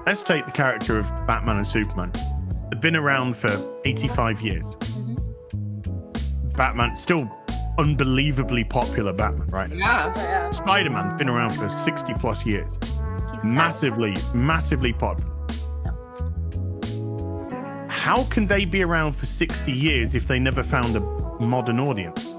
let's take the character of Batman and Superman. They've been around for 85 years. Batman, still unbelievably popular Batman, right? Yeah. Spider-Man, been around for 60 plus years. Massively popular. How can they be around for 60 years if they never found a modern audience?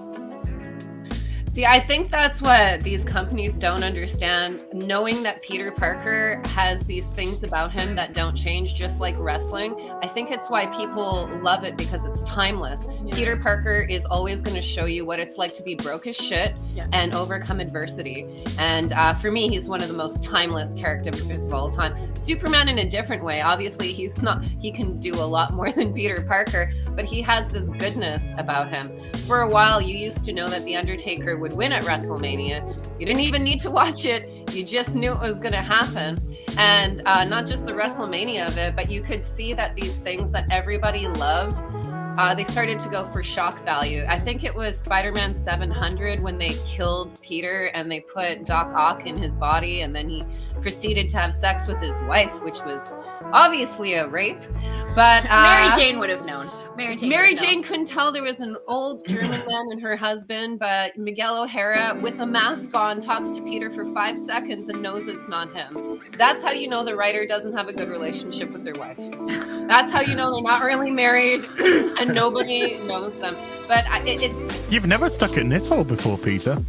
See, I think that's what these companies don't understand. Knowing that Peter Parker has these things about him that don't change, just like wrestling, I think it's why people love it, because it's timeless. Yeah. Peter Parker is always going to show you what it's like to be broke as shit and overcome adversity. And for me, he's one of the most timeless characters of all time. Superman in a different way. Obviously, he can do a lot more than Peter Parker, but he has this goodness about him. For a while, you used to know that The Undertaker would win at WrestleMania. You didn't even need to watch it. You just knew it was going to happen. And not just the WrestleMania of it, but you could see that these things that everybody loved, they started to go for shock value. I think it was Spider-Man 700 when they killed Peter and they put Doc Ock in his body, and then he proceeded to have sex with his wife, which was obviously a rape. But Mary Jane would have known. Mary Jane couldn't tell there was an old German man and her husband, but Miguel O'Hara, with a mask on, talks to Peter for 5 seconds and knows it's not him. That's how you know the writer doesn't have a good relationship with their wife. That's how you know they're not really married and nobody knows them. But it's... You've never stuck it in this hole before, Peter.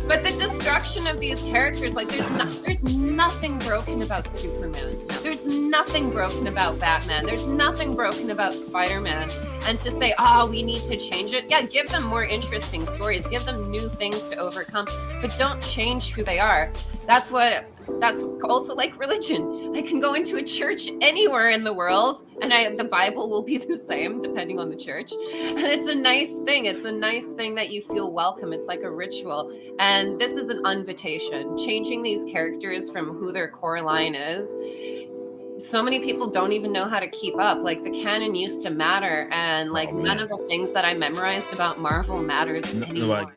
But the destruction of these characters, like there's nothing broken about Superman. There's nothing broken about Batman. There's nothing broken about Spider-Man. And to say, we need to change it. Yeah, give them more interesting stories. Give them new things to overcome, but don't change who they are. That's also like religion. I can go into a church anywhere in the world and the Bible will be the same depending on the church. And it's a nice thing. It's a nice thing that you feel welcome. It's like a ritual. And this is an invitation. Changing these characters from who their core line is. So many people don't even know how to keep up. Like the canon used to matter, and like none of the things that I memorized about Marvel matters anymore.